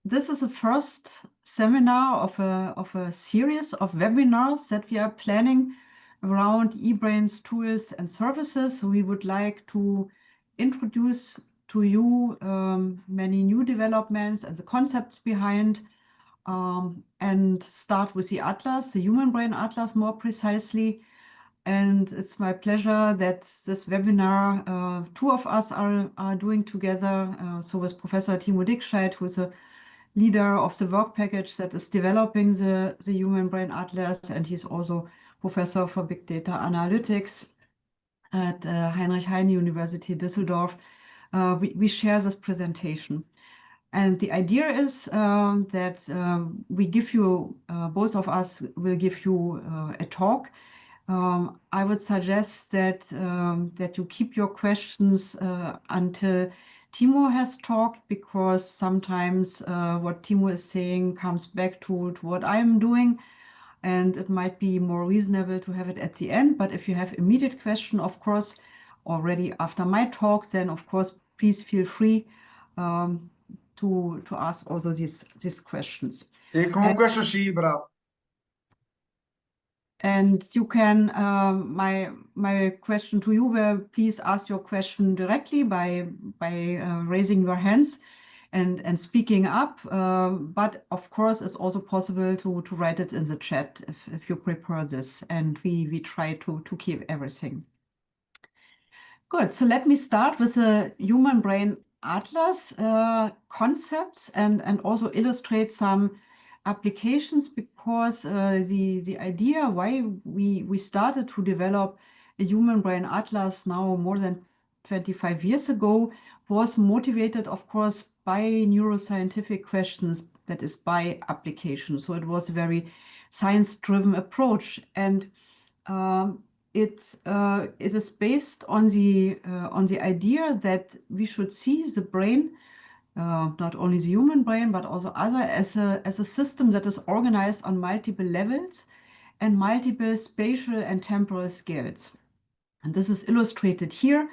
this is the first seminar of a series of webinars that we are planning around eBrains tools and services. So we would like to introduce to you many new developments and the concepts behind, and start with the Atlas, the Human Brain Atlas more precisely. And it's my pleasure that this webinar, two of us are doing together. So with Professor Timo Dickscheid, who's a leader of the work package that is developing the Human Brain Atlas, and he's also professor for big data analytics at Heinrich Heine University Düsseldorf. We share this presentation. And the idea is that we give you, both of us will give you a talk. I would suggest that you keep your questions until Timo has talked, because sometimes what Timo is saying comes back to what I'm doing, and it might be more reasonable to have it at the end. But if you have immediate question, of course, already after my talk, then of course, please feel free to ask also these questions. Take one question, Siibra. And you can, my question to you will, please ask your question directly by raising your hands and speaking up. But of course, it's also possible to write it in the chat if you prefer this. And we try to keep everything. Good. So let me start with the Human Brain Atlas concepts and also illustrate some applications, because the idea why we started to develop a Human Brain Atlas now more than 25 years ago was motivated, of course, by neuroscientific questions, that is, by application. So it was a very science-driven approach, and it is based on the idea that we should see the brain, not only the human brain, but also other, as a system that is organized on multiple levels and multiple spatial and temporal scales. And this is illustrated here.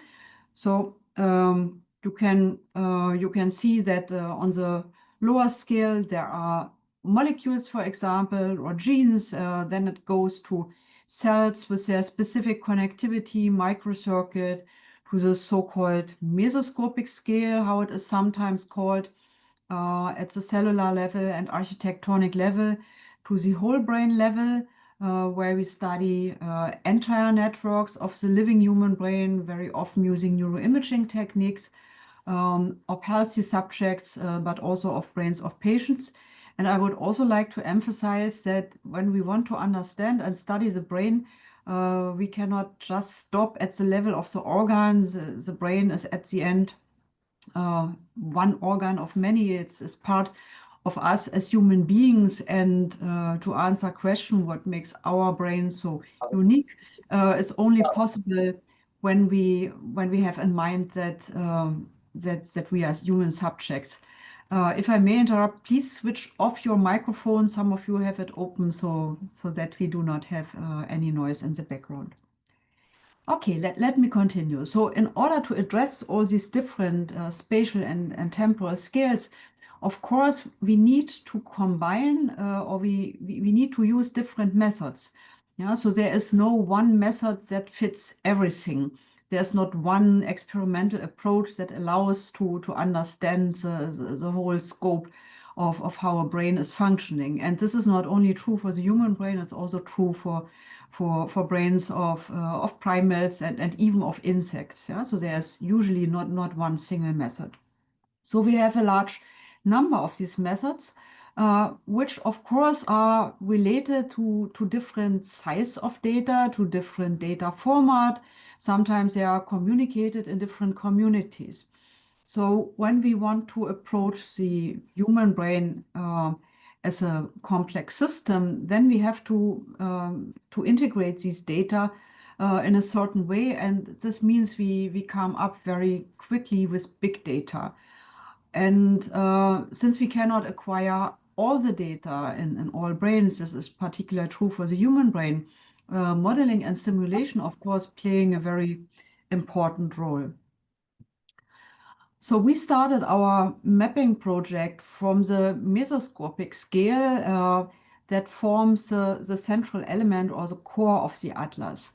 So you can see that on the lower scale there are molecules, for example, or genes. Then it goes to cells with their specific connectivity, microcircuit, to the so-called mesoscopic scale, how it is sometimes called, at the cellular level and architectonic level, to the whole brain level, where we study entire networks of the living human brain, very often using neuroimaging techniques, of healthy subjects, but also of brains of patients. And I would also like to emphasize that when we want to understand and study the brain, we cannot just stop at the level of the organs. The brain is at the end one organ of many. It's part of us as human beings. And to answer a question, what makes our brain so unique, is only possible when we have in mind that that we are human subjects. If I may interrupt, please switch off your microphone. Some of you have it open so that we do not have any noise in the background. Okay, let me continue. So in order to address all these different spatial and temporal scales, of course, we need to combine or we need to use different methods. Yeah, so there is no one method that fits everything. There's not one experimental approach that allows to understand the whole scope of how a brain is functioning. And this is not only true for the human brain, it's also true for brains of primates and even of insects. Yeah? So there's usually not one single method. So we have a large number of these methods, which of course are related to different size of data, to different data format. Sometimes they are communicated in different communities. So when we want to approach the human brain as a complex system, then we have to integrate these data in a certain way. And this means we come up very quickly with big data. And since we cannot acquire all the data in all brains, this is particularly true for the human brain, modeling and simulation, of course, playing a very important role. So we started our mapping project from the mesoscopic scale that forms the central element or the core of the atlas.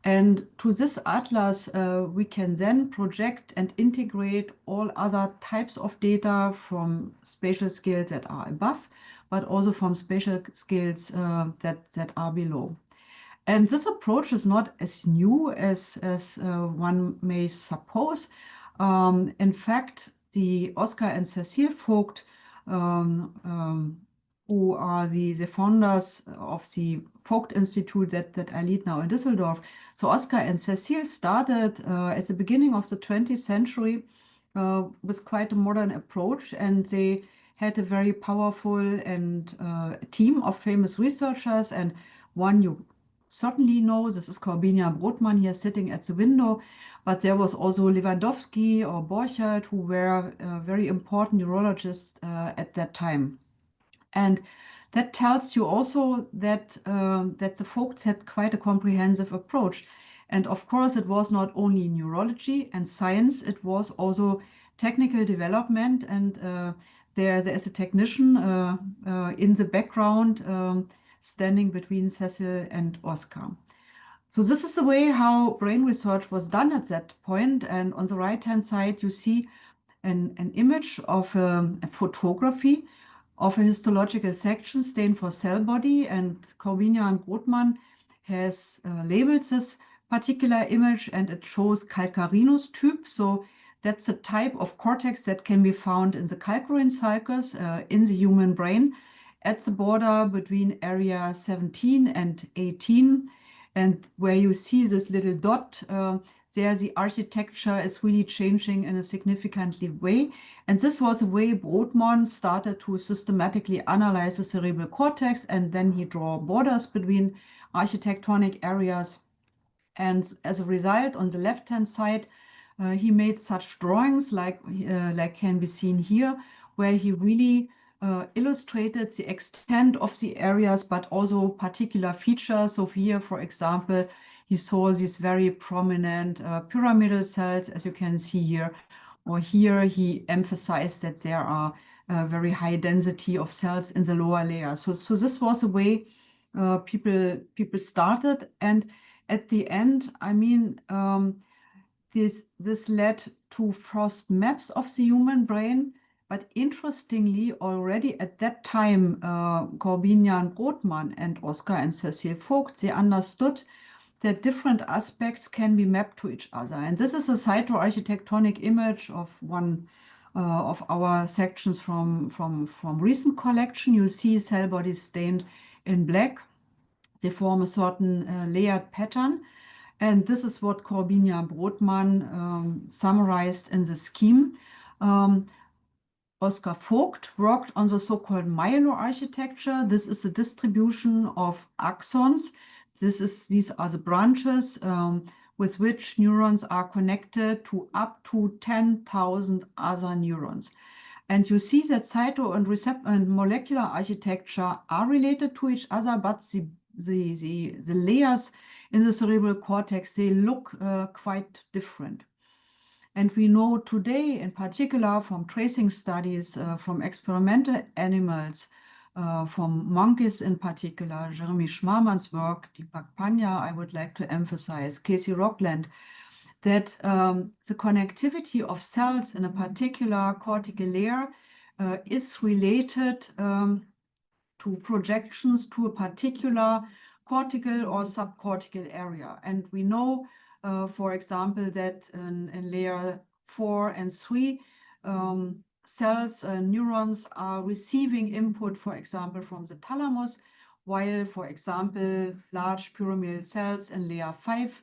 And to this atlas, we can then project and integrate all other types of data from spatial scales that are above, but also from spatial scales that are below. And this approach is not as new as one may suppose. In fact, the Oscar and Cecile Vogt, who are the founders of the Vogt Institute that I lead now in Düsseldorf. So Oscar and Cecile started at the beginning of the 20th century with quite a modern approach, and they had a very powerful and team of famous researchers, and one you certainly know, this is Corbinian Brodmann here sitting at the window, but there was also Lewandowski or Borchert, who were very important neurologists at that time. And that tells you also that the Vogts had quite a comprehensive approach. And of course, it was not only neurology and science, it was also technical development. And there is a technician in the background standing between Cecile and Oscar. So this is the way how brain research was done at that point. And on the right-hand side, you see an image of a photography of a histological section stained for cell body, and Corbinian Brodmann has labeled this particular image, and it shows calcarinous type. So that's a type of cortex that can be found in the calcarine sulcus in the human brain at the border between area 17 and 18. And where you see this little dot, there the architecture is really changing in a significantly way. And this was a way Brodmann started to systematically analyze the cerebral cortex, and then he draw borders between architectonic areas. And as a result, on the left-hand side, he made such drawings like can be seen here, where he really illustrated the extent of the areas, but also particular features. So here, for example, you saw these very prominent pyramidal cells, as you can see here. Or here, he emphasized that there are a very high density of cells in the lower layer. So this was the way people started. And at the end, I mean, this led to first maps of the human brain. But interestingly, already at that time, Corbinian Brodmann and Oscar and Cecile Vogt, they understood that different aspects can be mapped to each other. And this is a cytoarchitectonic image of one of our sections from recent collection. You see cell bodies stained in black. They form a certain layered pattern. And this is what Corbinian Brodmann summarized in the scheme. Oscar Vogt worked on the so-called myeloarchitecture. This is a distribution of axons. These are the branches with which neurons are connected to up to 10,000 other neurons. And you see that cyto and receptor and molecular architecture are related to each other, but the layers in the cerebral cortex, they look quite different. And we know today, in particular, from tracing studies from experimental animals, from monkeys in particular, Jeremy Schmarman's work, Deepak Panya, I would like to emphasize, Casey Rockland, that the connectivity of cells in a particular cortical layer is related to projections to a particular cortical or subcortical area. And we know, for example, that in layer 4 and 3, cells and neurons are receiving input, for example, from the thalamus, while, for example, large pyramidal cells in layer 5,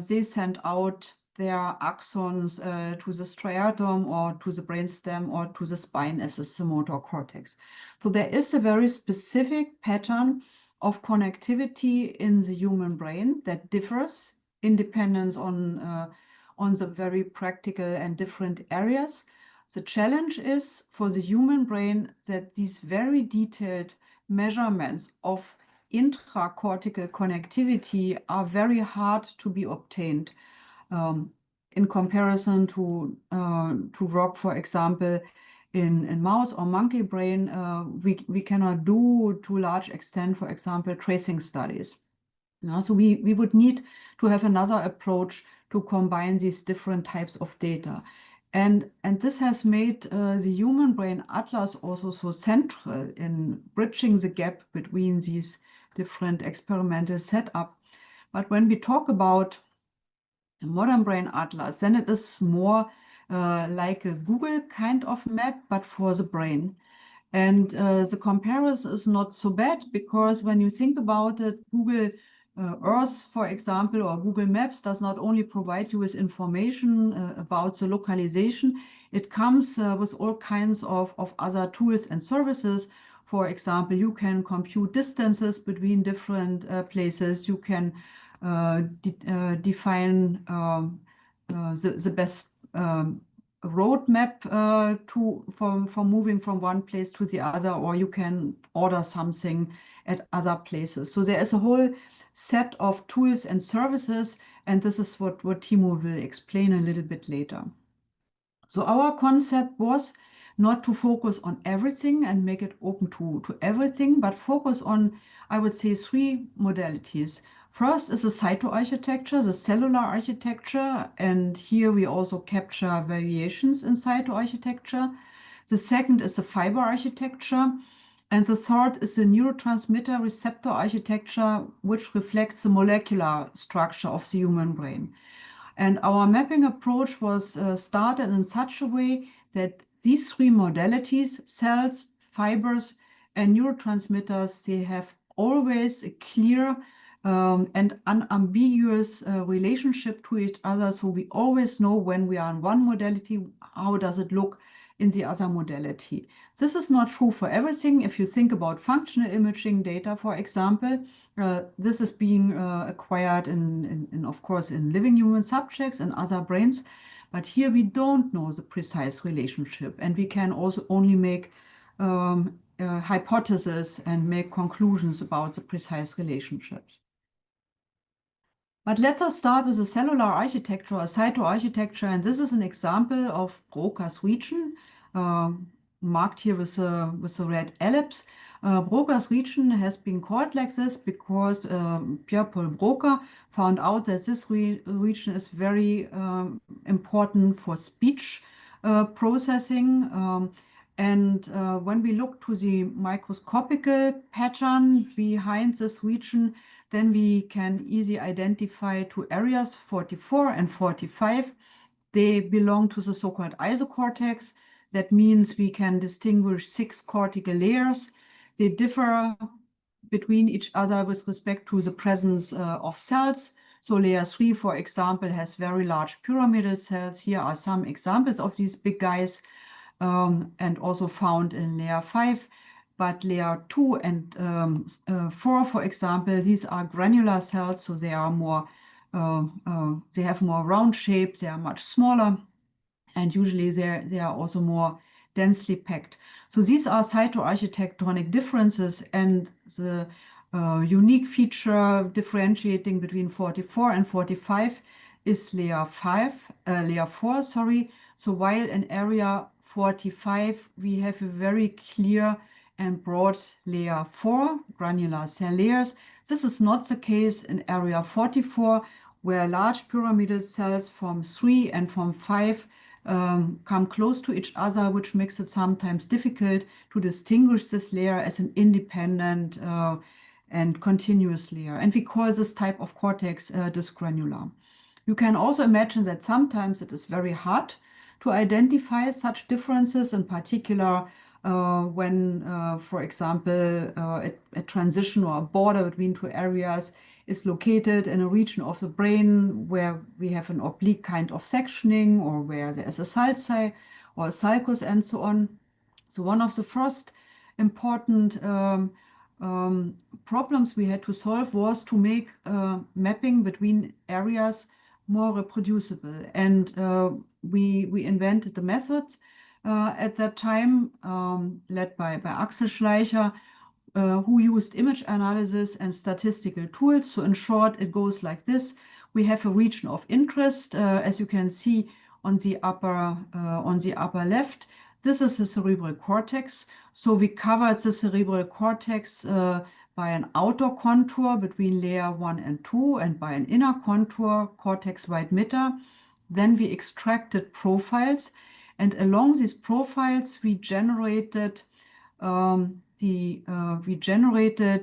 they send out their axons to the striatum or to the brainstem or to the spine as the motor cortex. So there is a very specific pattern of connectivity in the human brain that differs independence on the very practical and different areas. The challenge is for the human brain that these very detailed measurements of intracortical connectivity are very hard to be obtained. in comparison to work, for example, in mouse or monkey brain, we cannot do to a large extent, for example, tracing studies. So we would need to have another approach to combine these different types of data. And this has made the Human Brain Atlas also so central in bridging the gap between these different experimental setups. But when we talk about a modern brain atlas, then it is more like a Google kind of map, but for the brain. And the comparison is not so bad, because when you think about it, Google Earth, for example, or Google Maps does not only provide you with information about the localization, it comes with all kinds of other tools and services. For example, you can compute distances between different places. You can define the best roadmap for moving from one place to the other, or you can order something at other places. So there is a whole set of tools and services, and this is what Timo will explain a little bit later. So our concept was not to focus on everything and make it open to everything, but focus on, I would say, 3 modalities. First is the cytoarchitecture, the cellular architecture, and here we also capture variations in cytoarchitecture. The second is the fiber architecture, and the third is the neurotransmitter receptor architecture, which reflects the molecular structure of the human brain. And our mapping approach was started in such a way that these 3 modalities, cells, fibers, and neurotransmitters, they have always a clear and unambiguous relationship to each other. So we always know when we are in one modality, how does it look in the other modality. This is not true for everything. If you think about functional imaging data, for example, this is being acquired of course, in living human subjects and other brains. But here we don't know the precise relationship, and we can also only make hypotheses and make conclusions about the precise relationships. But let us start with the cellular architecture or cytoarchitecture, and this is an example of Broca's region, marked here with a red ellipse. Broca's region has been called like this because Pierre-Paul Broca found out that this region is very important for speech processing. And when we look to the microscopical pattern behind this region, then we can easily identify 2 areas, 44 and 45. They belong to the so-called isocortex. That means we can distinguish 6 cortical layers. They differ between each other with respect to the presence of cells. So layer 3, for example, has very large pyramidal cells. Here are some examples of these big guys, and also found in layer 5. But layer 2 and 4, for example, these are granular cells, so they are more, they have more round shape, they are much smaller, and usually they are also more densely packed. So these are cytoarchitectonic differences, and the unique feature differentiating between 44 and 45 is layer 4, sorry. So while in area 45 we have a very clear and broad layer 4, granular cell layers, this is not the case in area 44, where large pyramidal cells from 3 and from 5 come close to each other, which makes it sometimes difficult to distinguish this layer as an independent and continuous layer. And we call this type of cortex dysgranular. You can also imagine that sometimes it is very hard to identify such differences, in particular when, for example, a transition or a border between 2 areas is located in a region of the brain where we have an oblique kind of sectioning, or where there is a sulci or a sulcus and so on. So one of the first important problems we had to solve was to make mapping between areas more reproducible. And we invented the methods at that time, led by Axel Schleicher, who used image analysis and statistical tools. So in short, it goes like this. we have a region of interest, as you can see on the upper left. This is the cerebral cortex. So we covered the cerebral cortex by an outer contour between layer 1 and 2 and by an inner contour, cortex white matter. Then we extracted profiles, and along these profiles we generated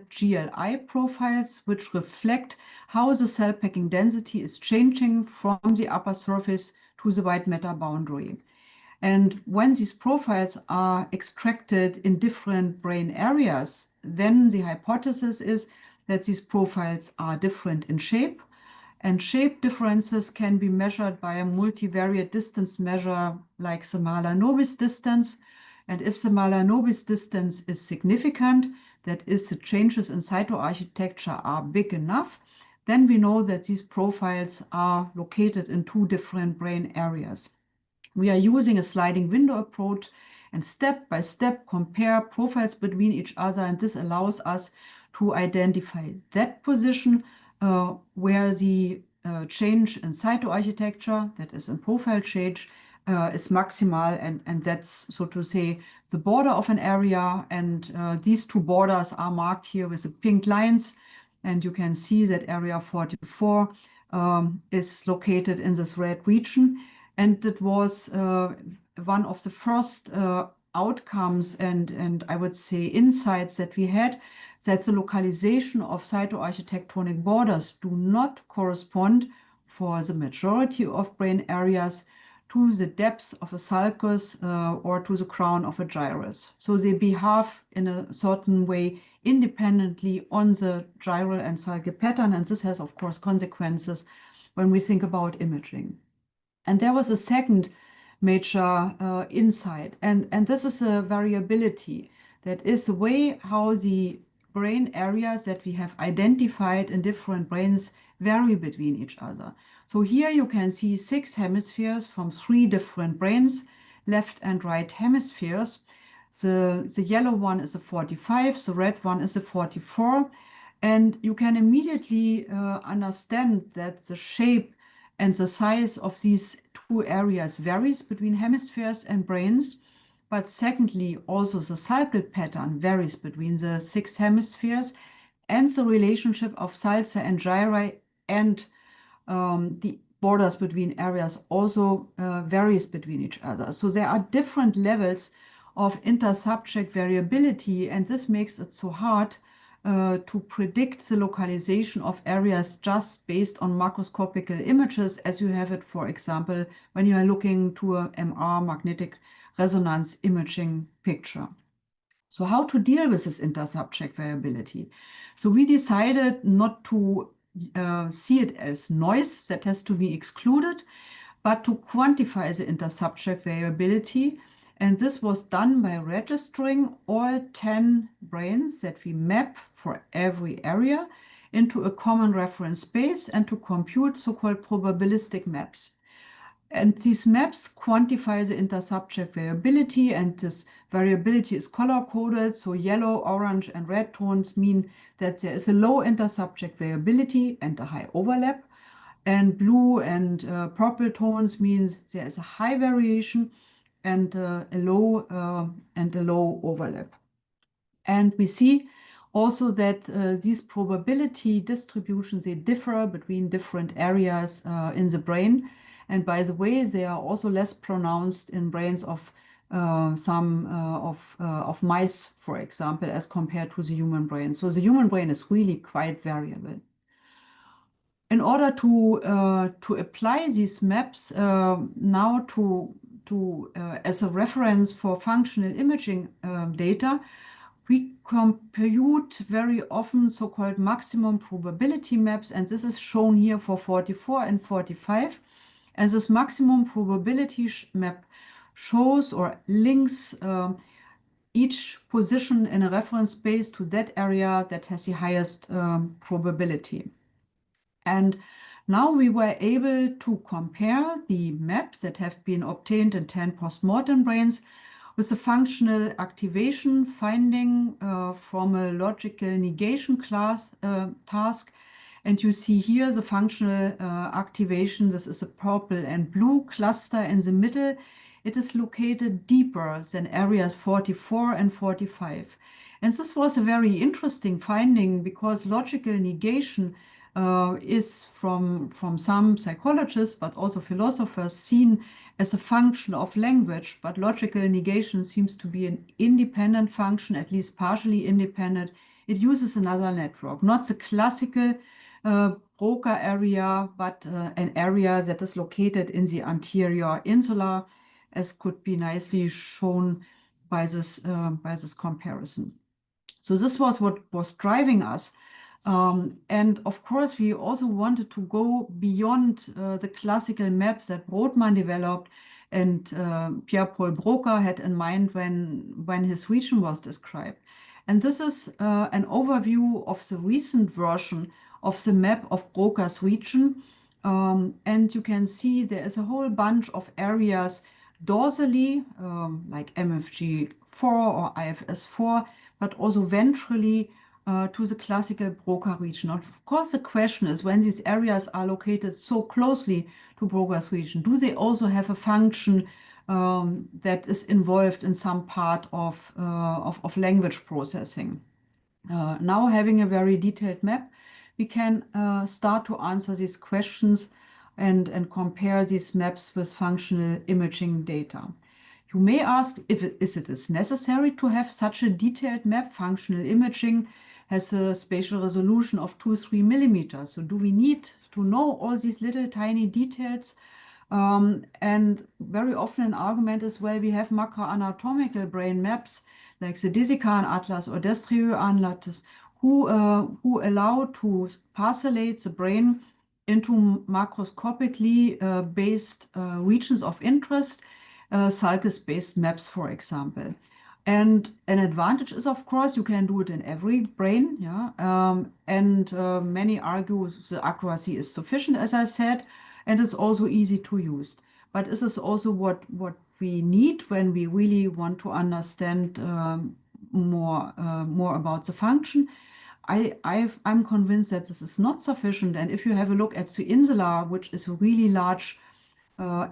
GLI profiles which reflect how the cell packing density is changing from the upper surface to the white matter boundary. And when these profiles are extracted in different brain areas, then the hypothesis is that these profiles are different in shape, and shape differences can be measured by a multivariate distance measure like the Mahalanobis distance. And if the Mahalanobis distance is significant, that is, the changes in cytoarchitecture are big enough, then we know that these profiles are located in two different brain areas. We are using a sliding window approach and step by step compare profiles between each other, and this allows us to identify that position where the change in cytoarchitecture, that is in profile change, is maximal, and that's, so to say, the border of an area. And these two borders are marked here with the pink lines, and you can see that area 44 is located in this red region. And it was one of the first outcomes and I would say insights that we had, that the localization of cytoarchitectonic borders do not correspond for the majority of brain areas to the depth of a sulcus or to the crown of a gyrus. So they behave in a certain way independently on the gyral and sulcal pattern, and this has, of course, consequences when we think about imaging. And there was a second major insight, and this is a variability. That is the way how the brain areas that we have identified in different brains vary between each other. So here you can see 6 hemispheres from 3 different brains, left and right hemispheres. The yellow one is a 45, the red one is a 44. And you can immediately understand that the shape and the size of these two areas varies between hemispheres and brains. But secondly, also the sulcal pattern varies between the 6 hemispheres, and the relationship of sulci and gyri and the borders between areas also varies between each other. So there are different levels of intersubject variability, and this makes it so hard to predict the localization of areas just based on macroscopical images, as you have it, for example, when you are looking to a MR, magnetic resonance imaging picture. So how to deal with this intersubject variability? So we decided not to see it as noise that has to be excluded, but to quantify the intersubject variability. And this was done by registering all 10 brains that we map for every area into a common reference space and to compute so-called probabilistic maps. And these maps quantify the intersubject variability, and this variability is color-coded. So yellow, orange, and red tones mean that there is a low intersubject variability and a high overlap. And blue and purple tones means there is a high variation and a low overlap. And we see also that these probability distributions, they differ between different areas in the brain. And by the way, they are also less pronounced in brains of some of mice, for example, as compared to the human brain. So the human brain is really quite variable. In order to apply these maps now as a reference for functional imaging data, we compute very often so-called maximum probability maps, and this is shown here for 44 and 45. And this maximum probability map shows or links each position in a reference space to that area that has the highest probability. And now we were able to compare the maps that have been obtained in 10 postmortem brains with a functional activation finding from a logical negation class task. And you see here the functional activation. This is a purple and blue cluster in the middle. It is located deeper than areas 44 and 45. And this was a very interesting finding because logical negation is from some psychologists, but also philosophers, seen as a function of language. But logical negation seems to be an independent function, at least partially independent. It uses another network, not the classical Broca area, but an area that is located in the anterior insula, as could be nicely shown by this comparison. So this was what was driving us. And of course, we also wanted to go beyond the classical maps that Brodmann developed and Pierre-Paul Broca had in mind when his region was described. And this is an overview of the recent version of the map of Broca's region. And you can see there is a whole bunch of areas dorsally, like MFG4 or IFS4, but also ventrally to the classical Broca region. Of course, the question is, when these areas are located so closely to Broca's region, do they also have a function that is involved in some part of language processing? Now, having a very detailed map, we can start to answer these questions and compare these maps with functional imaging data. You may ask if it is necessary to have such a detailed map. Functional imaging has a spatial resolution of 2-3 millimeters. So do we need to know all these little tiny details? And very often an argument is, well, we have macroanatomical brain maps like the Desikan Atlas or Destrieux Atlas who allow to parcellate the brain into macroscopically based regions of interest, sulcus-based maps, for example. And an advantage is, of course, you can do it in every brain. Yeah? Many argue the accuracy is sufficient, as I said, and it's also easy to use. But is this also what we need when we really want to understand more about the function? I'm convinced that this is not sufficient. And if you have a look at the insula, which is a really large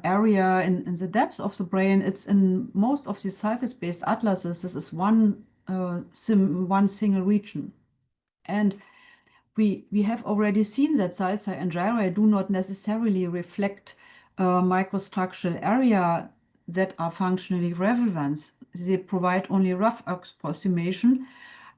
area in the depths of the brain, it's in most of the sulcus-based atlases. This is one single region. And we have already seen that sulci and gyri do not necessarily reflect microstructural area that are functionally relevant. They provide only rough approximation.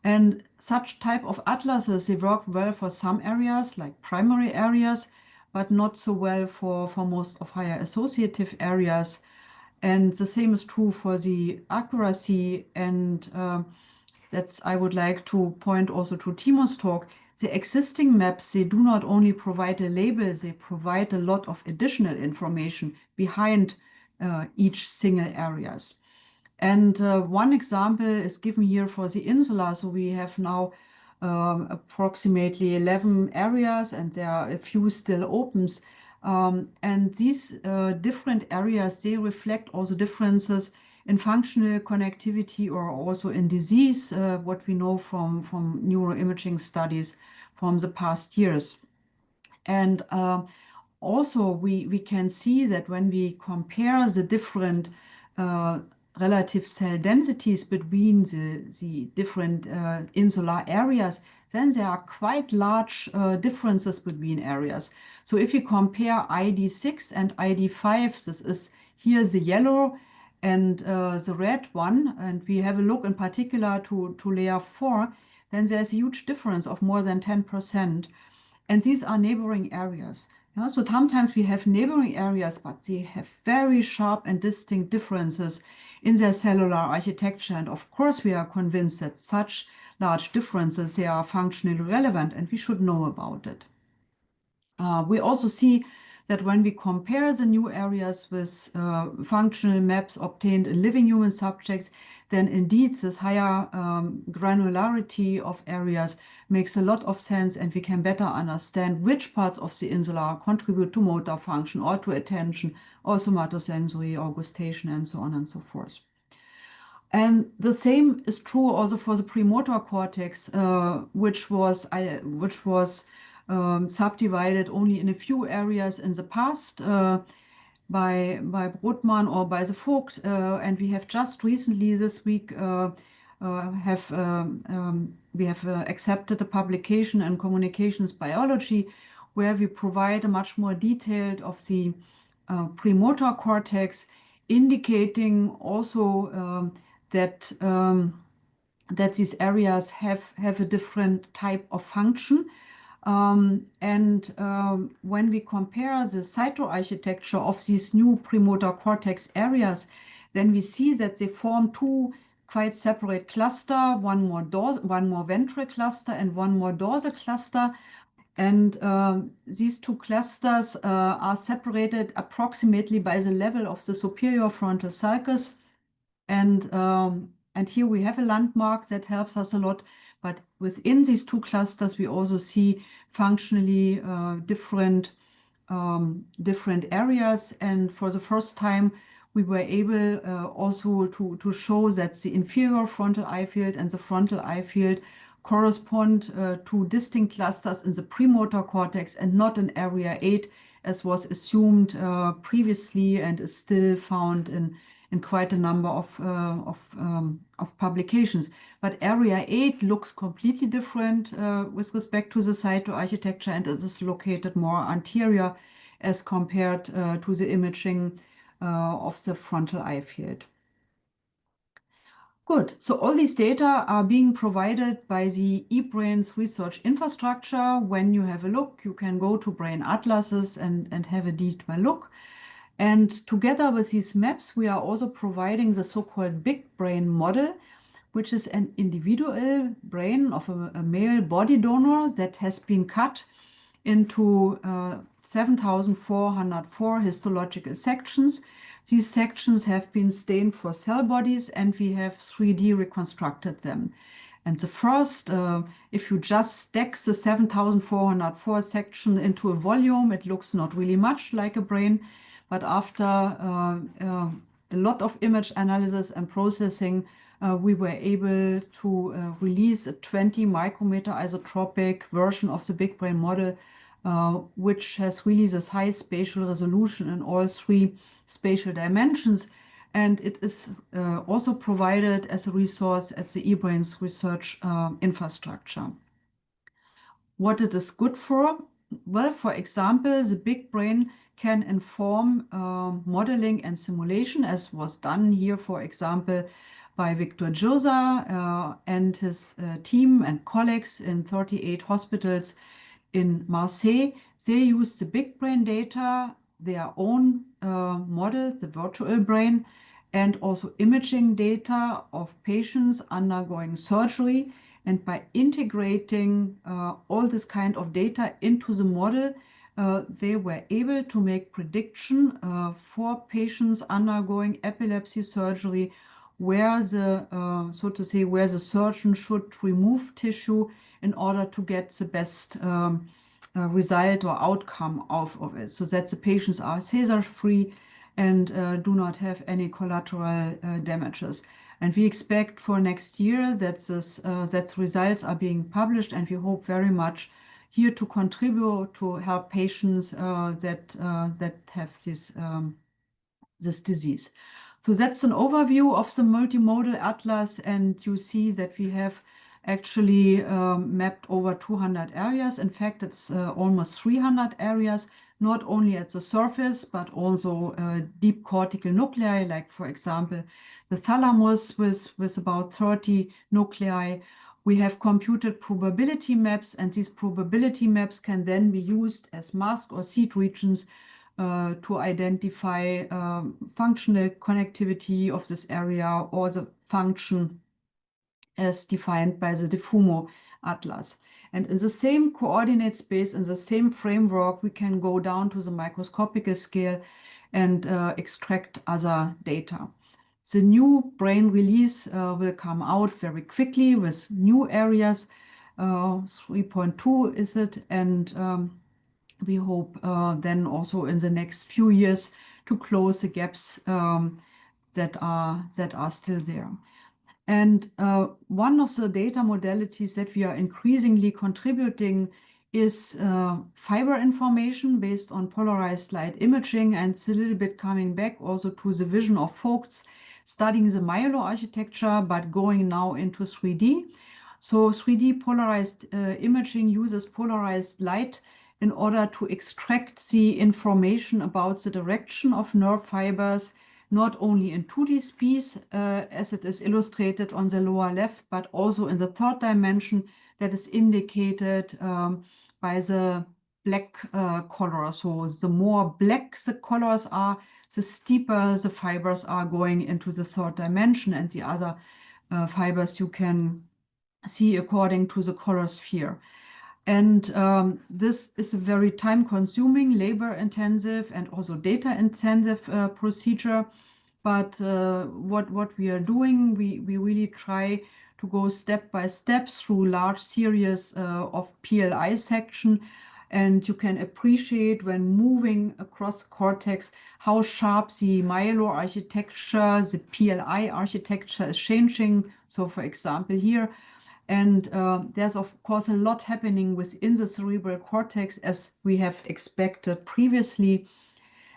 And such type of atlases, they work well for some areas, like primary areas, but not so well for most of higher associative areas. And the same is true for the accuracy. And I would like to point also to Timo's talk. The existing maps, they do not only provide a label, they provide a lot of additional information behind each single areas. And one example is given here for the insula. So we have now approximately 11 areas, and there are a few still opens. And these different areas, they reflect also differences in functional connectivity or also in disease, what we know from neuroimaging studies from the past years. And also we can see that when we compare the different relative cell densities between the different insular areas, then there are quite large differences between areas. So if you compare ID6 and ID5, this is here the yellow and the red one, and we have a look in particular to layer 4, then there's a huge difference of more than 10%. And these are neighboring areas. Yeah, so sometimes we have neighboring areas, but they have very sharp and distinct differences in their cellular architecture. And of course, we are convinced that such large differences, they are functionally relevant, and we should know about it. We also see that when we compare the new areas with functional maps obtained in living human subjects, then indeed this higher granularity of areas makes a lot of sense, and we can better understand which parts of the insula contribute to motor function or to attention or somatosensory or gustation and so on and so forth. And the same is true also for the premotor cortex, which was subdivided only in a few areas in the past by Brodmann or by the Vogt, and we have just recently this week we have accepted a publication in Communications Biology where we provide a much more detailed of the premotor cortex, indicating also that these areas have a different type of function. When we compare the cytoarchitecture of these new premotor cortex areas, then we see that they form two quite separate clusters, one more ventral cluster and one more dorsal cluster. And these two clusters are separated approximately by the level of the superior frontal sulcus. And here we have a landmark that helps us a lot. But within these two clusters, we also see functionally different areas. And for the first time, we were able also to show that the inferior frontal eye field and the frontal eye field correspond to distinct clusters in the premotor cortex and not in area 8, as was assumed previously and is still found in quite a number of publications. But area 8 looks completely different with respect to the cytoarchitecture, and it is located more anterior as compared to the imaging of the frontal eye field. Good. So all these data are being provided by the EBRAINS research infrastructure. When you have a look, you can go to Brain Atlases and have a deeper look. And together with these maps, we are also providing the so-called BigBrain model, which is an individual brain of a male body donor that has been cut into 7,404 histological sections. These sections have been stained for cell bodies, and we have 3D reconstructed them. And the first, if you just stack the 7,404 sections into a volume, it looks not really much like a brain. But after a lot of image analysis and processing, we were able to release a 20 micrometer isotropic version of the BigBrain model, which has really this high spatial resolution in all 3 spatial dimensions. And it is also provided as a resource at the EBRAINS research infrastructure. What it is good for? Well, for example, the BigBrain can inform modeling and simulation, as was done here, for example, by Victor Josa and his team and colleagues in 38 hospitals in Marseille. They use the BigBrain data, their own model, the virtual brain, and also imaging data of patients undergoing surgery. And by integrating all this kind of data into the model, they were able to make prediction for patients undergoing epilepsy surgery, where the, so to say, where the surgeon should remove tissue in order to get the best result or outcome of it, so that the patients are seizure-free and do not have any collateral damages. And we expect for next year that that results are being published, and we hope very much here to contribute to help patients that have this disease. So that's an overview of the multimodal atlas, and you see that we have actually mapped over 200 areas. In fact, it's almost 300 areas, not only at the surface, but also deep cortical nuclei, like, for example, the thalamus with about 30 nuclei. We have computed probability maps, and these probability maps can then be used as mask or seed regions to identify functional connectivity of this area or the function as defined by the DeFumo atlas. And in the same coordinate space, in the same framework, we can go down to the microscopic scale and extract other data. The new brain release will come out very quickly with new areas. 3.2 is it, and we hope then also in the next few years to close the gaps that are still there. And one of the data modalities that we are increasingly contributing is fiber information based on polarized light imaging, and it's a little bit coming back also to the vision of folks studying the myelo architecture, but going now into 3D. So 3D polarized imaging uses polarized light in order to extract the information about the direction of nerve fibers, not only in 2D space, as it is illustrated on the lower left, but also in the third dimension that is indicated by the black color. So the more black the colors are, the steeper the fibers are going into the third dimension, and the other fibers you can see according to the color sphere. And this is a very time-consuming, labor-intensive, and also data-intensive procedure. But what we are doing, we really try to go step by step through large series of PLI section. And you can appreciate when moving across cortex how sharp the myelo architecture, the PLI architecture is changing. So for example here, and there's of course a lot happening within the cerebral cortex as we have expected previously.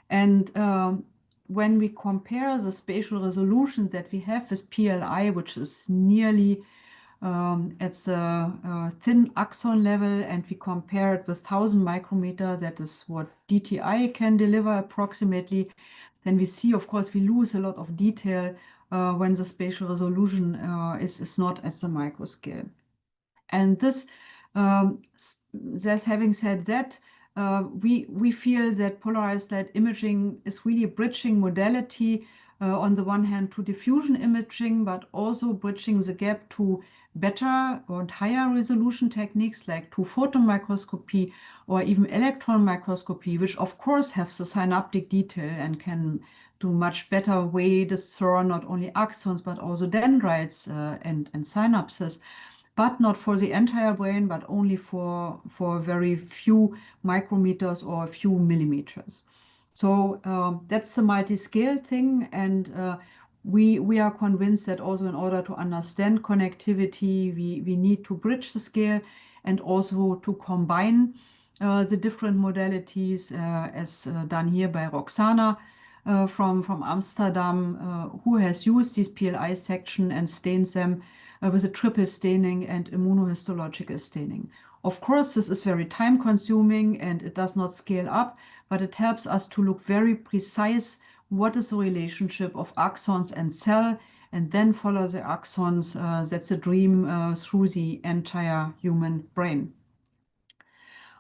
And when we compare the spatial resolution that we have with PLI, which is nearly at the thin axon level, and we compare it with 1000 micrometer, that is what DTI can deliver approximately, then we see, of course, we lose a lot of detail when the spatial resolution is not at the micro scale. And this, having said that, we feel that polarized light imaging is really bridging modality on the one hand to diffusion imaging, but also bridging the gap to better or higher resolution techniques like two-photon microscopy or even electron microscopy, which of course have the synaptic detail and can do much better way discern not only axons but also dendrites and synapses, but not for the entire brain, but only for very few micrometers or a few millimeters. So that's the multi-scale thing, and we are convinced that also in order to understand connectivity, we need to bridge the scale and also to combine the different modalities as done here by Roxana from Amsterdam, who has used this PLI section and stains them with a triple staining and immunohistological staining. Of course, this is very time consuming and it does not scale up, but it helps us to look very precise what is the relationship of axons and cell, and then follow the axons. That's a dream through the entire human brain.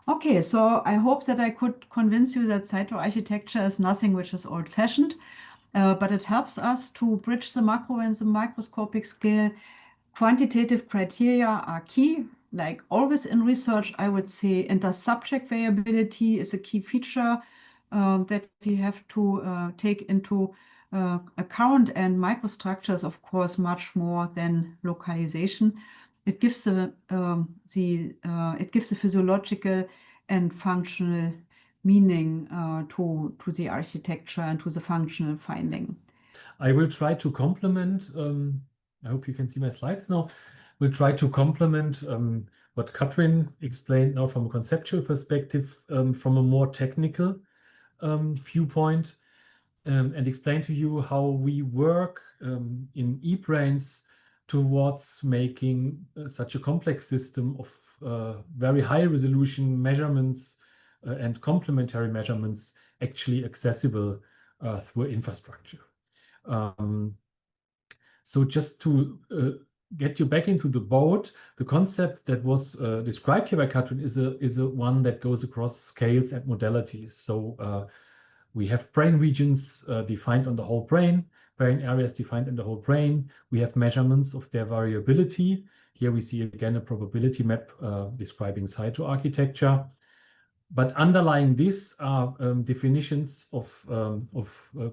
Okay, so I hope that I could convince you that cytoarchitecture is nothing which is old-fashioned, but it helps us to bridge the macro and the microscopic scale. Quantitative criteria are key. Like always in research, I would say inter-subject variability is a key feature that we have to take into account, and microstructures, of course, much more than localization. It gives the physiological and functional meaning to the architecture and to the functional finding. I will try to complement. I hope you can see my slides now. We'll try to complement what Katrin explained now from a conceptual perspective, from a more technical viewpoint, and explain to you how we work in eBrains towards making such a complex system of very high resolution measurements and complementary measurements actually accessible through infrastructure. So just to get you back into the boat, the concept that was described here by Katrin is a one that goes across scales and modalities. So we have brain regions defined on the whole brain areas defined in the whole brain. We have measurements of their variability. Here we see again a probability map describing cytoarchitecture. But underlying this are definitions of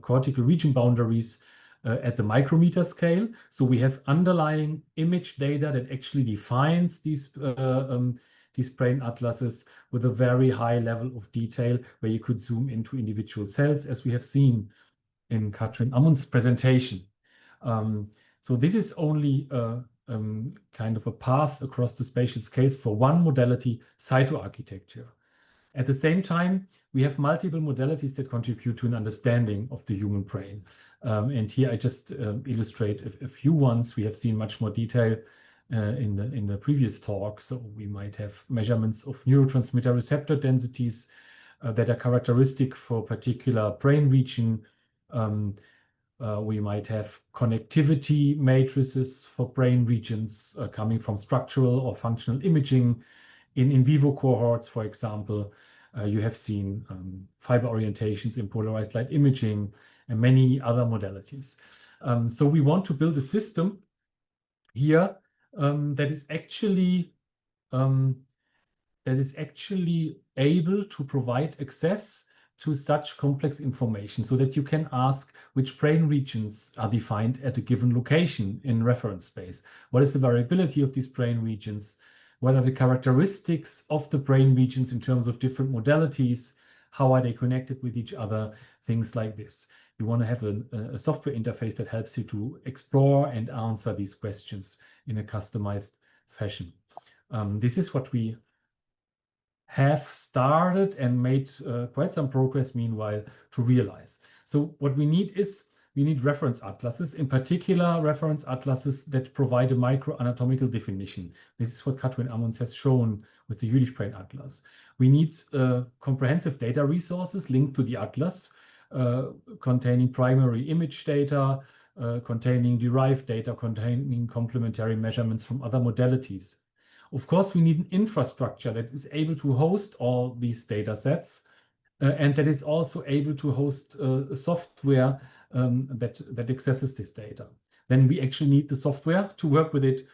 cortical region boundaries at the micrometer scale. So we have underlying image data that actually defines these brain atlases with a very high level of detail where you could zoom into individual cells, as we have seen in Katrin Amunts' presentation. So this is only kind of a path across the spatial scales for one modality, cytoarchitecture. At the same time, we have multiple modalities that contribute to an understanding of the human brain. And here I just illustrate a few ones. We have seen much more detail in the previous talk. So we might have measurements of neurotransmitter receptor densities that are characteristic for a particular brain region. We might have connectivity matrices for brain regions coming from structural or functional imaging. In vivo cohorts, for example, you have seen fiber orientations in polarized light imaging and many other modalities. So we want to build a system here that is actually able to provide access to such complex information so that you can ask which brain regions are defined at a given location in reference space. What is the variability of these brain regions? What are the characteristics of the brain regions in terms of different modalities? How are they connected with each other? Things like this. You want to have a software interface that helps you to explore and answer these questions in a customized fashion. This is what we have started and made quite some progress meanwhile to realize. So what we need is reference atlases, in particular reference atlases that provide a microanatomical definition. This is what Katrin Amunts has shown with the BigBrain Atlas. We need comprehensive data resources linked to the atlas, containing primary image data, containing derived data, containing complementary measurements from other modalities. Of course, we need an infrastructure that is able to host all these data sets and that is also able to host software that accesses this data. Then we actually need the software to work with it.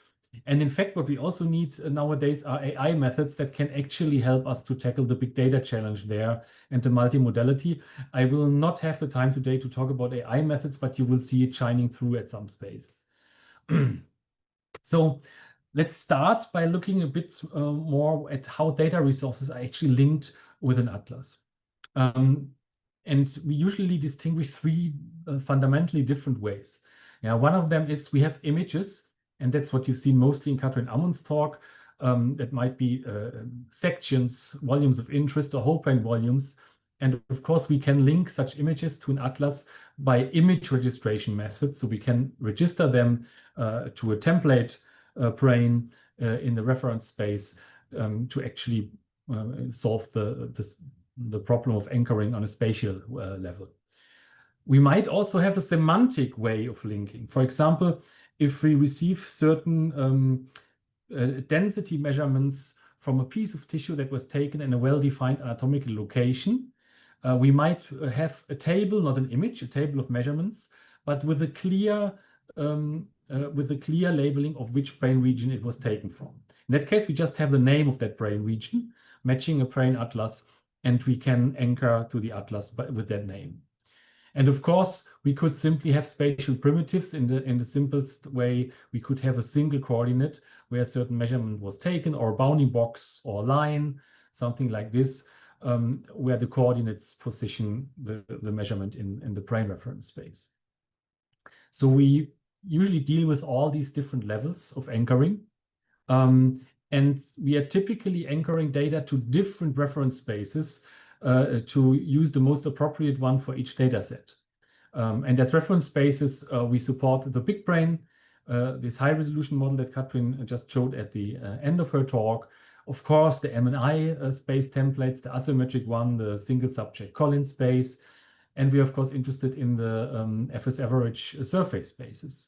And in fact, what we also need nowadays are AI methods that can actually help us to tackle the big data challenge there and the multimodality. I will not have the time today to talk about AI methods, but you will see it shining through at some spaces. So let's start by looking a bit more at how data resources are actually linked with an atlas. And we usually distinguish three fundamentally different ways. One of them is we have images, and that's what you see mostly in Katrin Amunts' talk. That might be sections, volumes of interest, or whole brain volumes. And of course, we can link such images to an atlas by image registration methods. So we can register them to a template brain in the reference space to actually solve the problem of anchoring on a spatial level. We might also have a semantic way of linking. For example, if we receive certain density measurements from a piece of tissue that was taken in a well-defined anatomical location, we might have a table, not an image, a table of measurements, but with a clear labeling of which brain region it was taken from. In that case, we just have the name of that brain region, matching a brain atlas, and we can anchor to the atlas with that name. And of course, we could simply have spatial primitives in the simplest way. We could have a single coordinate where a certain measurement was taken, or a bounding box or line, something like this, where the coordinates position the measurement in the brain reference space. So we usually deal with all these different levels of anchoring. And we are typically anchoring data to different reference spaces to use the most appropriate one for each data set. And as reference spaces, we support the BigBrain, this high-resolution model that Katrin just showed at the end of her talk. Of course, the MNI space templates, the asymmetric one, the single subject Collins space. And we are, of course, interested in the FS average surface spaces.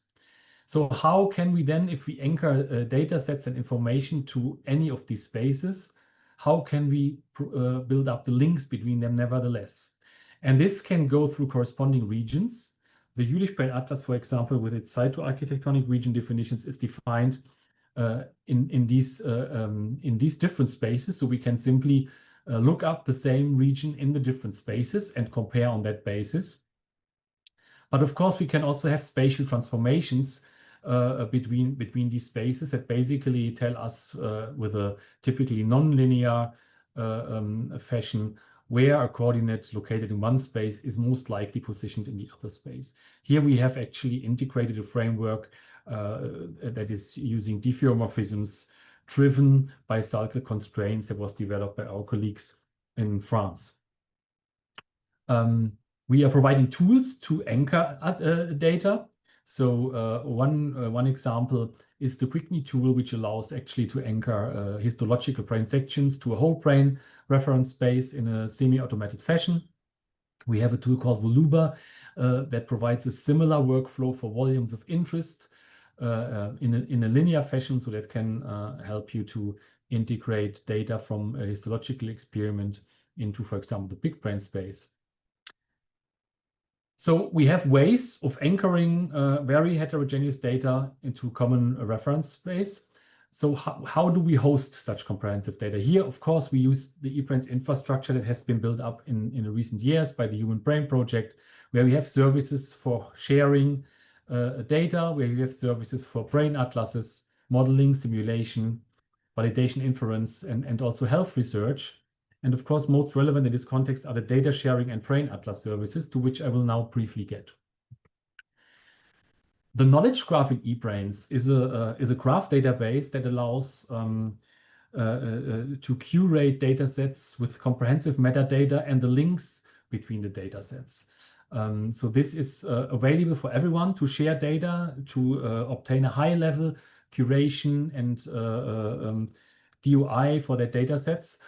So how can we then, if we anchor data sets and information to any of these spaces, how can we build up the links between them nevertheless? And this can go through corresponding regions. The BigBrain Atlas, for example, with its cytoarchitectonic region definitions, is defined in these different spaces. So we can simply look up the same region in the different spaces and compare on that basis. But of course, we can also have spatial transformations between these spaces that basically tell us with a typically non-linear fashion where a coordinate located in one space is most likely positioned in the other space. Here we have actually integrated a framework that is using diffeomorphisms driven by cycle constraints that was developed by our colleagues in France. We are providing tools to anchor data. So one example is the QuickNey tool, which allows actually to anchor histological brain sections to a whole brain reference space in a semi-automatic fashion. We have a tool called Voluba that provides a similar workflow for volumes of interest in a linear fashion, so that can help you to integrate data from a histological experiment into, for example, the BigBrain space. So we have ways of anchoring very heterogeneous data into common reference space. So how do we host such comprehensive data? Here, of course, we use the EBRAINS infrastructure that has been built up in recent years by the Human Brain Project, where we have services for sharing data, where we have services for brain atlases, modeling, simulation, validation, inference, and also health research. And of course, most relevant in this context are the data sharing and brain atlas services, to which I will now briefly get. The knowledge graph in eBrains is a graph database that allows to curate data sets with comprehensive metadata and the links between the data sets. So this is available for everyone to share data, to obtain a high-level curation and DOI for their data sets,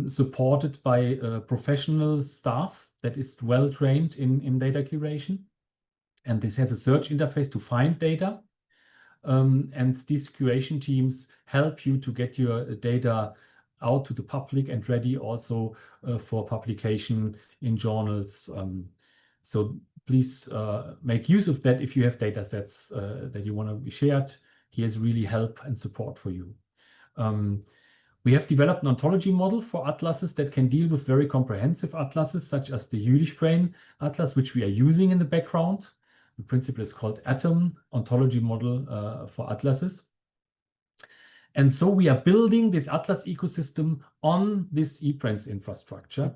supported by professional staff that is well trained in data curation. And this has a search interface to find data. And these curation teams help you to get your data out to the public and ready also for publication in journals. So please make use of that if you have data sets that you want to be shared. Here's really help and support for you. We have developed an ontology model for atlases that can deal with very comprehensive atlases, such as the BigBrain Atlas, which we are using in the background. The principle is called Atom Ontology Model for atlases. And so we are building this atlas ecosystem on this eBrains infrastructure,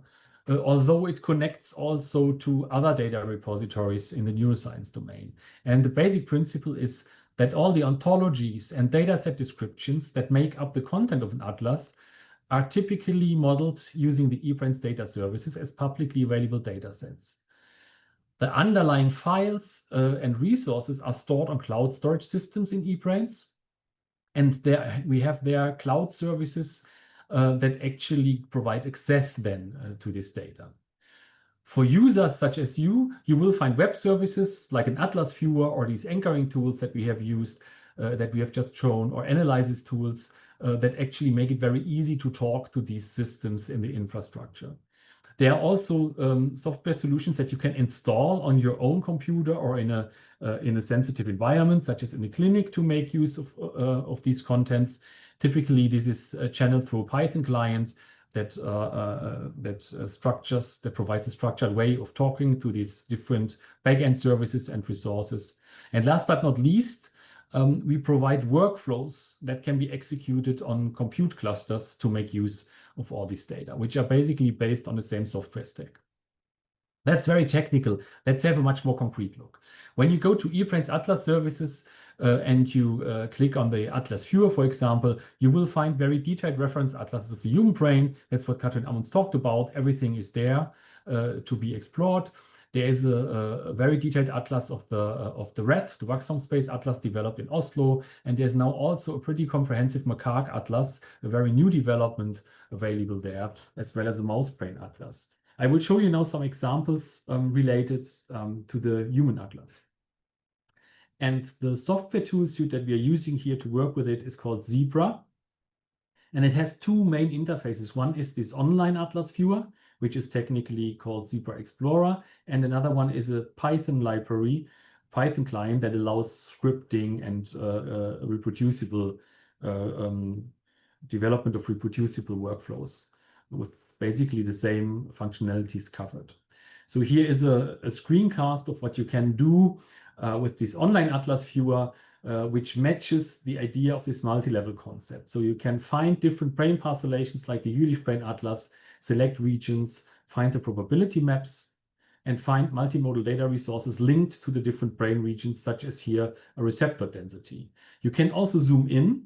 although it connects also to other data repositories in the neuroscience domain. And the basic principle is that all the ontologies and dataset descriptions that make up the content of an atlas are typically modeled using the eBrains data services as publicly available datasets. The underlying files and resources are stored on cloud storage systems in eBrains. And there we have their cloud services that actually provide access then to this data. For users such as you will find web services like an atlas viewer or these anchoring tools that we have used, that we have just shown, or analysis tools that actually make it very easy to talk to these systems in the infrastructure. There are also software solutions that you can install on your own computer or in a sensitive environment, such as in the clinic, to make use of these contents. Typically, this is channeled through a Python client that provides a structured way of talking to these different backend services and resources. And last but not least, we provide workflows that can be executed on compute clusters to make use of all this data, which are basically based on the same software stack. That's very technical. Let's have a much more concrete look. When you go to eBrains Atlas services and you click on the Atlas viewer, for example, you will find very detailed reference atlases of the human brain. That's what Katrin Amunts talked about. Everything is there to be explored. There is a very detailed atlas of the rat, the waxholm space atlas developed in Oslo, and there's now also a pretty comprehensive macaque atlas, a very new development available there, as well as a mouse brain atlas. I will show you now some examples related to the human atlas. And the software tool suite that we are using here to work with it is called Zebra. And it has two main interfaces. One is this online atlas viewer, which is technically called Zebra Explorer. And another one is a Python library, Python client that allows scripting and reproducible development of reproducible workflows with basically the same functionalities covered. So here is a screencast of what you can do with this online atlas viewer, which matches the idea of this multi-level concept. So you can find different brain parcellations like the BigBrain Atlas, select regions, find the probability maps, and find multimodal data resources linked to the different brain regions, such as here a receptor density. You can also zoom in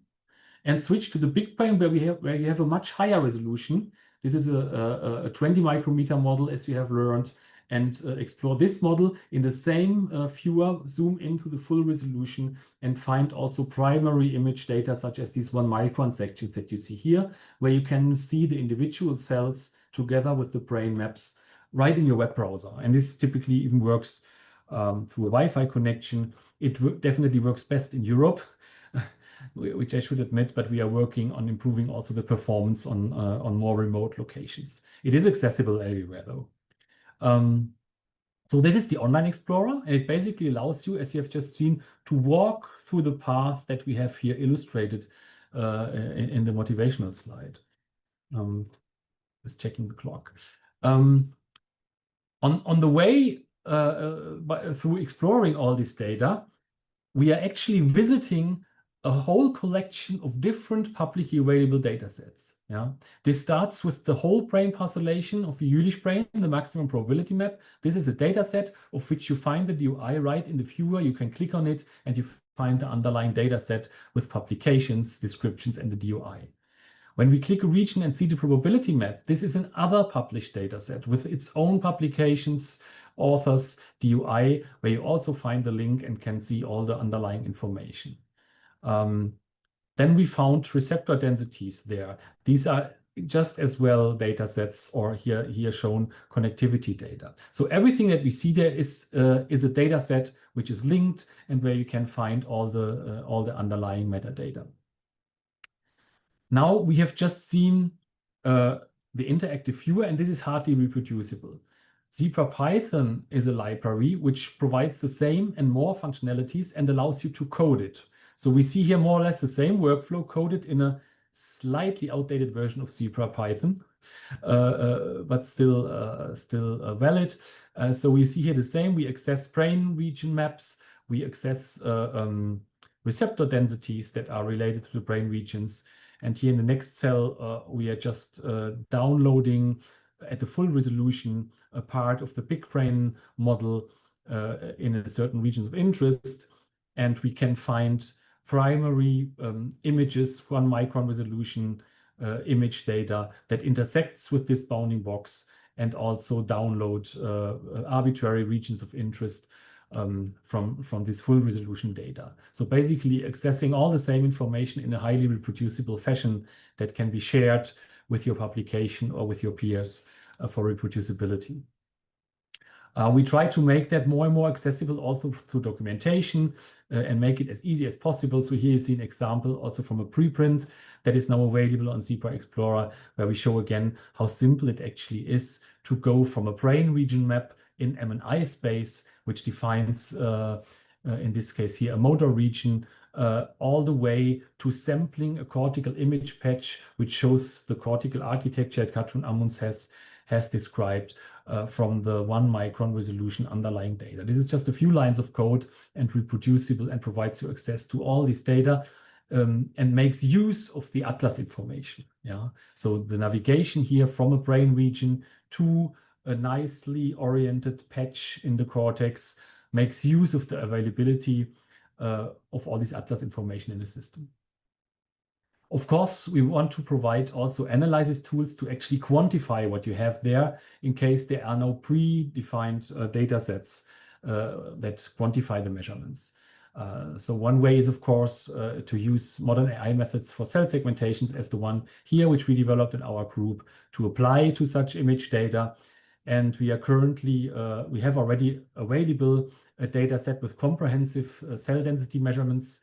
and switch to the BigBrain where you have a much higher resolution. This is a 20 micrometer model, as you have learned, and explore this model in the same viewer, zoom into the full resolution and find also primary image data, such as these 1 micron sections that you see here, where you can see the individual cells together with the brain maps right in your web browser. And this typically even works through a Wi-Fi connection. It definitely works best in Europe, which I should admit, but we are working on improving also the performance on more remote locations. It is accessible everywhere though. So this is the online explorer, and it basically allows you, as you have just seen, to walk through the path that we have here illustrated in the motivational slide. Just checking the clock. On the way through exploring all this data, we are actually visiting a whole collection of different publicly available data sets. Yeah, this starts with the whole brain parcellation of the Jülich brain, the maximum probability map. This is a data set of which you find the DOI right in the viewer. You can click on it and you find the underlying data set with publications, descriptions, and the DOI. When we click a region and see the probability map, this is another published data set with its own publications, authors, DOI, where you also find the link and can see all the underlying information. Then we found receptor densities there. These are just as well data sets, or here shown connectivity data. So everything that we see there is a data set which is linked and where you can find all the underlying metadata. Now we have just seen the interactive viewer, and this is hardly reproducible. Zebra-Python is a library which provides the same and more functionalities and allows you to code it. So we see here more or less the same workflow coded in a slightly outdated version of Zebra-Python, but still valid. So we see here the same. We access brain region maps. We access receptor densities that are related to the brain regions. And here in the next cell, we are just downloading at the full resolution a part of the BigBrain model in a certain region of interest. And we can find primary images, 1 micron resolution image data that intersects with this bounding box, and also download arbitrary regions of interest from this full resolution data. So basically accessing all the same information in a highly reproducible fashion that can be shared with your publication or with your peers for reproducibility. We try to make that more and more accessible also through documentation and make it as easy as possible. So here you see an example also from a preprint that is now available on Zebra Explorer, where we show again how simple it actually is to go from a brain region map in M&I space, which defines, in this case here, a motor region, all the way to sampling a cortical image patch, which shows the cortical architecture that Katrin Amunts has described from the 1 micron resolution underlying data. This is just a few lines of code and reproducible, and provides you access to all this data and makes use of the atlas information. Yeah, so the navigation here from a brain region to a nicely oriented patch in the cortex makes use of the availability of all this atlas information in the system. Of course, we want to provide also analysis tools to actually quantify what you have there in case there are no predefined data sets that quantify the measurements. So one way is, of course, to use modern AI methods for cell segmentations as the one here, which we developed in our group, to apply to such image data. And we are currently, we have already available a data set with comprehensive cell density measurements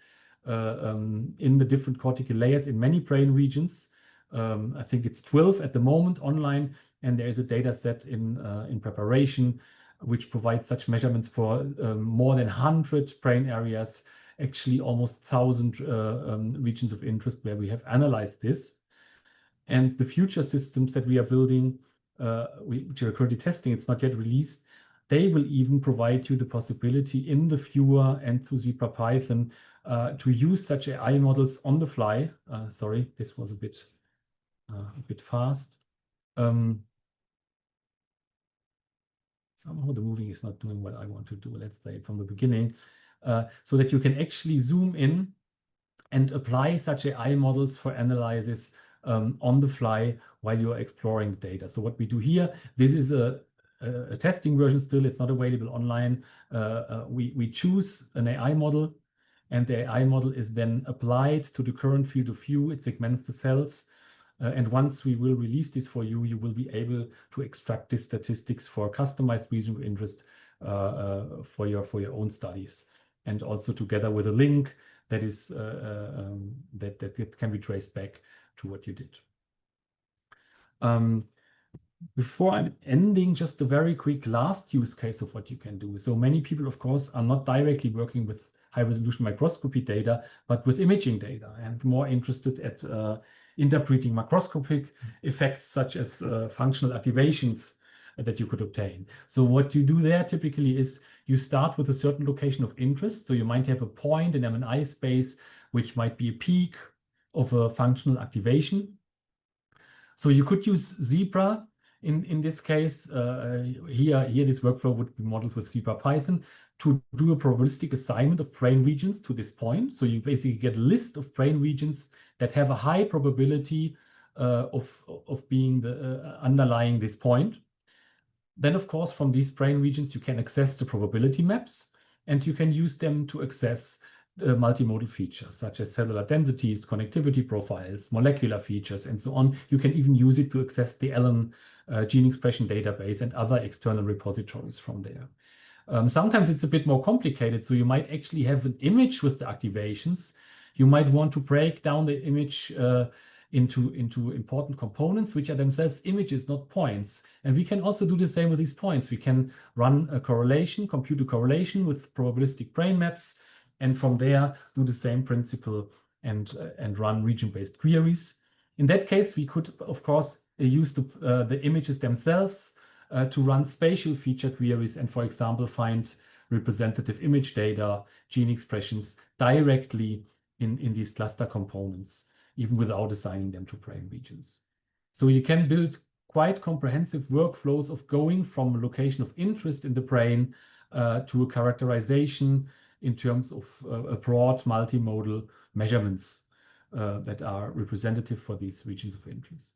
in the different cortical layers in many brain regions. I think it's 12 at the moment online, and there is a data set in preparation which provides such measurements for more than 100 brain areas, actually almost 1,000 regions of interest where we have analyzed this. And the future systems that we are building, which we are currently testing, it's not yet released, they will even provide you the possibility in the viewer and through Zebra-Python to use such AI models on the fly. Sorry, this was a bit fast. somehow the moving is not doing what I want to do. Let's play it from the beginning, so that you can actually zoom in and apply such AI models for analysis on the fly while you're exploring the data. So what we do here, this is a testing version still, it's not available online. We choose an AI model, and the AI model is then applied to the current field of view. It segments the cells. And once we will release this for you, you will be able to extract the statistics for customized region of interest for your own studies. And also together with a link that is that can be traced back to what you did. Before I'm ending, just a very quick last use case of what you can do. So many people, of course, are not directly working with high-resolution microscopy data, but with imaging data, and more interested at interpreting macroscopic effects such as functional activations that you could obtain. So what you do there typically is you start with a certain location of interest. So you might have a point in M&I space, which might be a peak of a functional activation. So you could use Zebra in this case. Here this workflow would be modeled with Zebra Python to do a probabilistic assignment of brain regions to this point. So you basically get a list of brain regions that have a high probability of being the underlying this point. Then, of course, from these brain regions, you can access the probability maps, and you can use them to access multimodal features such as cellular densities, connectivity profiles, molecular features, and so on. You can even use it to access the Allen gene expression database and other external repositories from there. Sometimes it's a bit more complicated, so you might actually have an image with the activations. You might want to break down the image into important components, which are themselves images, not points. And we can also do the same with these points. We can run a correlation, compute a correlation with probabilistic brain maps, and from there do the same principle and run region-based queries. In that case, we could, of course, use the images themselves to run spatial feature queries and, for example, find representative image data, gene expressions directly in these cluster components, even without assigning them to brain regions. So you can build quite comprehensive workflows of going from a location of interest in the brain to a characterization in terms of a broad multimodal measurements that are representative for these regions of interest.